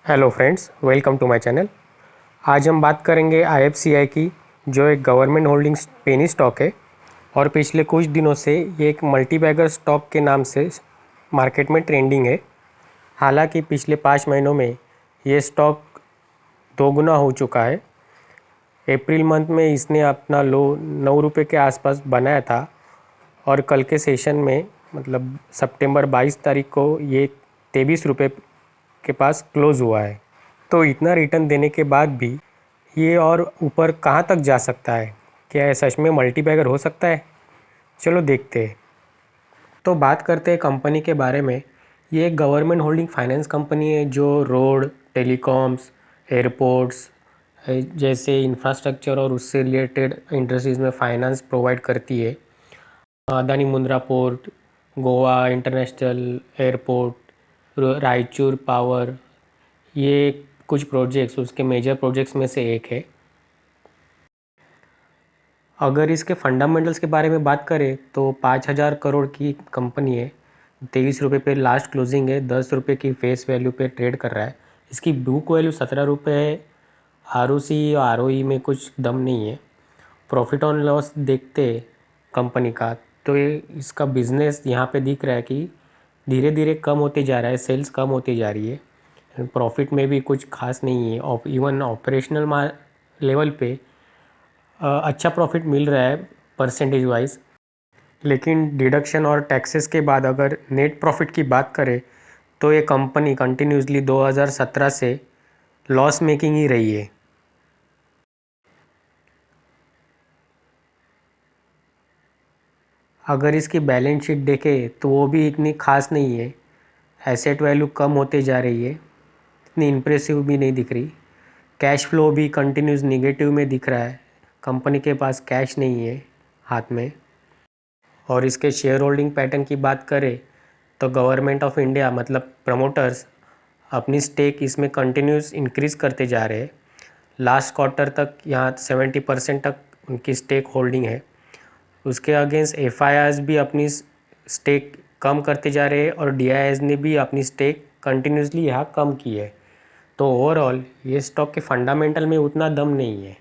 Hello friends, welcome to my channel. आज हम बात करेंगे आईएफसीआई की, जो एक गवर्नमेंट होल्डिंग्स पेनी स्टॉक है और पिछले कुछ दिनों से ये एक मल्टी बैगर स्टॉक के नाम से मार्केट में ट्रेंडिंग है। हालांकि पिछले 5 महीनों में ये स्टॉक दोगुना हो चुका है। अप्रैल मंथ में इसने अपना लो 9 रुपये के आसपास बनाया था और कल के सेशन में मतलब सितंबर 22 तारीख को ये 23 रुपये के पास क्लोज़ हुआ है। तो इतना रिटर्न देने के बाद भी ये और ऊपर कहाँ तक जा सकता है? क्या ये सच में मल्टी बैगर हो सकता है? चलो देखते हैं। तो बात करते हैं कंपनी के बारे में। ये एक गवर्नमेंट होल्डिंग फाइनेंस कंपनी है जो रोड, टेलीकॉम्स, एयरपोर्ट्स जैसे इंफ्रास्ट्रक्चर और उससे रिलेटेड इंडस्ट्रीज़ में फाइनेंस प्रोवाइड करती है। Adani Mundra port, Goa international airport, Raichur power, ये कुछ प्रोजेक्ट्स उसके मेजर प्रोजेक्ट्स में से एक है। अगर इसके फंडामेंटल्स के बारे में बात करें तो 5,000 करोड़ की कंपनी है। 23 रुपये पे लास्ट क्लोजिंग है, 10 रुपये की फेस वैल्यू पे ट्रेड कर रहा है। इसकी बुक वैल्यू 17 रुपये है। आरओसी और आरओई में कुछ दम नहीं है। प्रॉफिट ऑन लॉस देखते कंपनी का, तो ये इसका बिजनेस यहाँ पे दिख रहा है कि धीरे धीरे कम होते जा रहा है, सेल्स कम होती जा रही है। प्रॉफिट में भी कुछ खास नहीं है। इवन ऑपरेशनल लेवल पे अच्छा प्रॉफिट मिल रहा है परसेंटेज वाइज। लेकिन डिडक्शन और टैक्सेस के बाद अगर नेट प्रॉफिट की बात करें तो ये कंपनी कंटिन्यूसली 2017 से लॉस मेकिंग ही रही है। अगर इसकी बैलेंस शीट देखें तो वो भी इतनी खास नहीं है। एसेट वैल्यू कम होते जा रही है, इतनी इम्प्रेसिव भी नहीं दिख रही। कैश फ्लो भी कंटिन्यूस निगेटिव में दिख रहा है। कंपनी के पास कैश नहीं है हाथ में। और इसके शेयर होल्डिंग पैटर्न की बात करें तो गवर्नमेंट ऑफ इंडिया मतलब प्रमोटर्स अपनी स्टेक इसमें कंटिन्यूस इंक्रीज़ करते जा रहे हैं। लास्ट क्वार्टर तक यहाँ 70% तक उनकी स्टेक होल्डिंग है। उसके अगेंस्ट एफआईआईज भी अपनी स्टेक कम करते जा रहे हैं और डीआईआईज ने भी अपनी स्टेक कंटिन्यूसली यहाँ कम की है। तो ओवरऑल ये स्टॉक के फंडामेंटल में उतना दम नहीं है।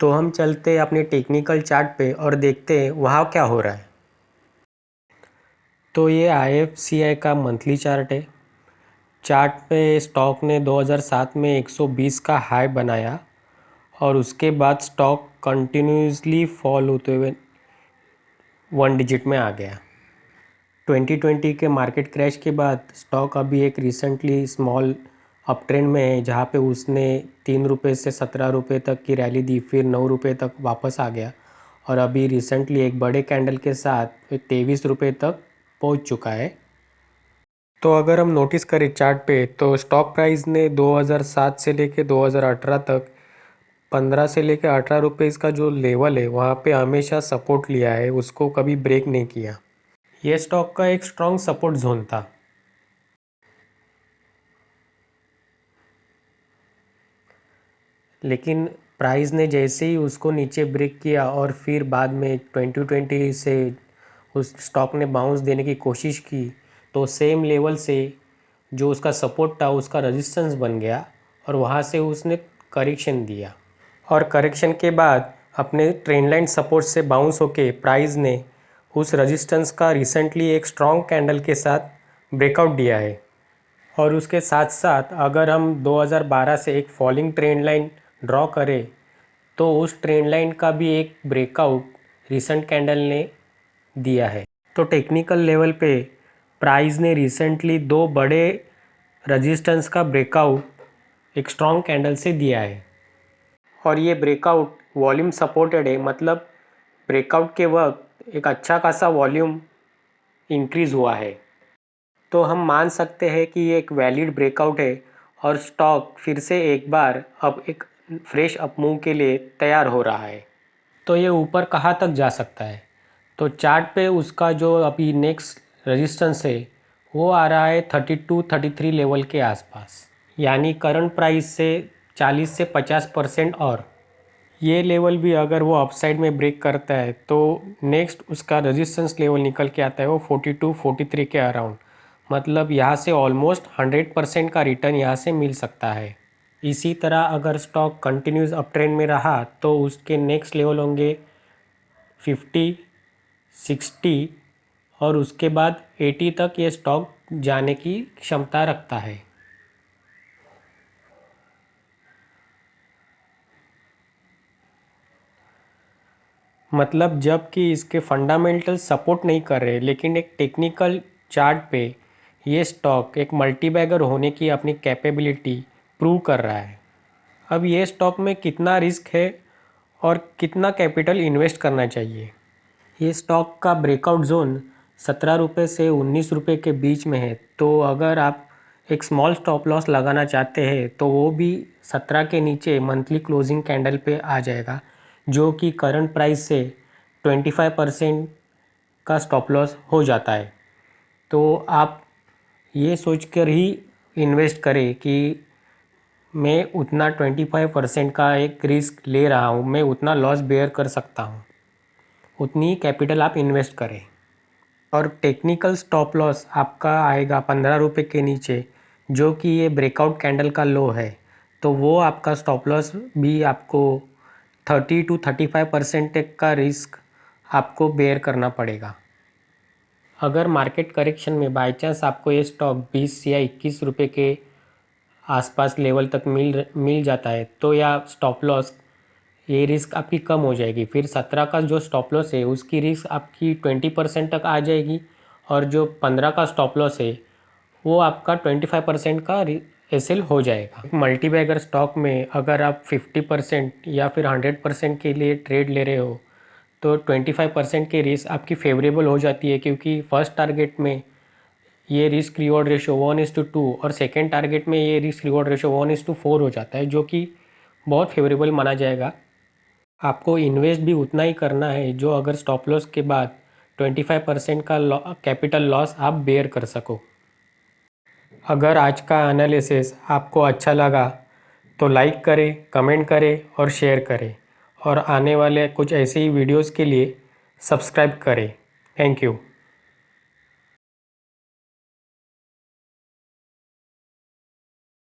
तो हम चलते हैं अपने टेक्निकल चार्ट पे और देखते हैं वहाँ क्या हो रहा है। तो ये आईएफसीआई का मंथली चार्ट है। चार्ट पे स्टॉक ने 2007 में 120 का हाई बनाया और उसके बाद स्टॉक कंटिन्यूसली फॉल होते हुए 1 डिजिट में आ गया। 2020 के मार्केट क्रैश के बाद स्टॉक अभी एक रिसेंटली स्मॉल अप ट्रेंड में है, जहाँ पे उसने 3 रुपये से 17 रुपये तक की रैली दी, फिर 9 रुपये तक वापस आ गया और अभी रिसेंटली एक बड़े कैंडल के साथ 23 रुपये तक पहुँच चुका है। तो अगर हम नोटिस करें चार्ट पे तो स्टॉक प्राइस ने 2007 से लेके 2018 तक 15 से लेके 18 रुपये का जो लेवल है वहाँ पे हमेशा सपोर्ट लिया है, उसको कभी ब्रेक नहीं किया। ये स्टॉक का एक स्ट्रॉन्ग सपोर्ट जोन था। लेकिन प्राइस ने जैसे ही उसको नीचे ब्रेक किया और फिर बाद में 2020 से उस स्टॉक ने बाउंस देने की कोशिश की, तो सेम लेवल से जो उसका सपोर्ट था उसका रेजिस्टेंस बन गया और वहाँ से उसने करेक्शन दिया। और करेक्शन के बाद अपने ट्रेंड लाइन सपोर्ट से बाउंस होके प्राइस ने उस रेजिस्टेंस का रिसेंटली एक स्ट्रॉन्ग कैंडल के साथ ब्रेकआउट दिया है। और उसके साथ साथ अगर हम 2012 से एक फॉलिंग ट्रेंड लाइन ड्रॉ करें तो उस ट्रेंड लाइन का भी एक ब्रेकआउट रिसेंट कैंडल ने दिया है। तो टेक्निकल लेवल पे प्राइस ने रिसेंटली दो बड़े रेजिस्टेंस का ब्रेकआउट एक स्ट्रॉन्ग कैंडल से दिया है और ये ब्रेकआउट वॉल्यूम सपोर्टेड है, मतलब ब्रेकआउट के वक्त एक अच्छा खासा वॉल्यूम इंक्रीज़ हुआ है। तो हम मान सकते हैं कि ये एक वैलिड ब्रेकआउट है और स्टॉक फिर से एक बार अब एक फ्रेश अपमूव के लिए तैयार हो रहा है। तो ये ऊपर कहाँ तक जा सकता है? तो चार्ट पे उसका जो अभी नेक्स्ट रेजिस्टेंस है वो आ रहा है 32-33 लेवल के आसपास, यानी करंट प्राइस से 40 से 50% और ये लेवल भी अगर वो अपसाइड में ब्रेक करता है तो नेक्स्ट उसका रेजिस्टेंस लेवल निकल के आता है वो 42-43 के अराउंड। मतलब यहाँ से ऑलमोस्ट 100% का रिटर्न यहाँ से मिल सकता है। इसी तरह अगर स्टॉक कंटिन्यूस अप ट्रेंड में रहा तो उसके नेक्स्ट लेवल होंगे 50, 60 और उसके बाद 80 तक ये स्टॉक जाने की क्षमता रखता है। मतलब जब कि इसके फंडामेंटल सपोर्ट नहीं कर रहे, लेकिन एक टेक्निकल चार्ट पे ये स्टॉक एक मल्टीबैगर होने की अपनी कैपेबिलिटी प्रूव कर रहा है। अब ये स्टॉक में कितना रिस्क है और कितना कैपिटल इन्वेस्ट करना चाहिए। ये स्टॉक का ब्रेकआउट जोन 17 रुपये से 19 रुपये के बीच में है, तो अगर आप एक स्मॉल स्टॉप लॉस लगाना चाहते हैं तो वो भी 17 के नीचे मंथली क्लोजिंग कैंडल पे आ जाएगा, जो कि करंट प्राइस से 25% का स्टॉप लॉस हो जाता है। तो आप ये सोचकर ही इन्वेस्ट करें कि मैं उतना 25% का एक रिस्क ले रहा हूँ, मैं उतना लॉस बेयर कर सकता हूँ, उतनी कैपिटल आप इन्वेस्ट करें। और टेक्निकल स्टॉप लॉस आपका आएगा 15 रुपये के नीचे, जो कि ये ब्रेकआउट कैंडल का लो है। तो वो आपका स्टॉप लॉस भी आपको 30 to 35% तक का रिस्क आपको बेयर करना पड़ेगा। अगर मार्केट करेक्शन में बाई चांस आपको ये स्टॉक 20 या 21 रुपये के आसपास लेवल तक मिल जाता है, तो या स्टॉप लॉस ये रिस्क आपकी कम हो जाएगी। फिर 17 का जो स्टॉप लॉस है उसकी रिस्क आपकी 20% तक आ जाएगी, और जो 15 का स्टॉप लॉस है वो आपका 25% का एसएल हो जाएगा। मल्टी बैगर स्टॉक में अगर आप 50% या फिर 100% के लिए ट्रेड ले रहे हो तो 25% की रिस्क आपकी फेवरेबल हो जाती है, क्योंकि फर्स्ट टारगेट में ये रिस्क रिवॉर्ड रेशो 1:2 और सेकेंड टारगेट में ये रिस्क रिवॉर्ड रेशो 1:4 हो जाता है, जो कि बहुत फेवरेबल माना जाएगा। आपको इन्वेस्ट भी उतना ही करना है जो अगर स्टॉप लॉस के बाद 25% का कैपिटल लॉस आप बेयर कर सको। अगर आज का एनालिसिस आपको अच्छा लगा तो लाइक करें, कमेंट करें और शेयर करें, और आने वाले कुछ ऐसे ही वीडियोस के लिए सब्सक्राइब करें। Thank you.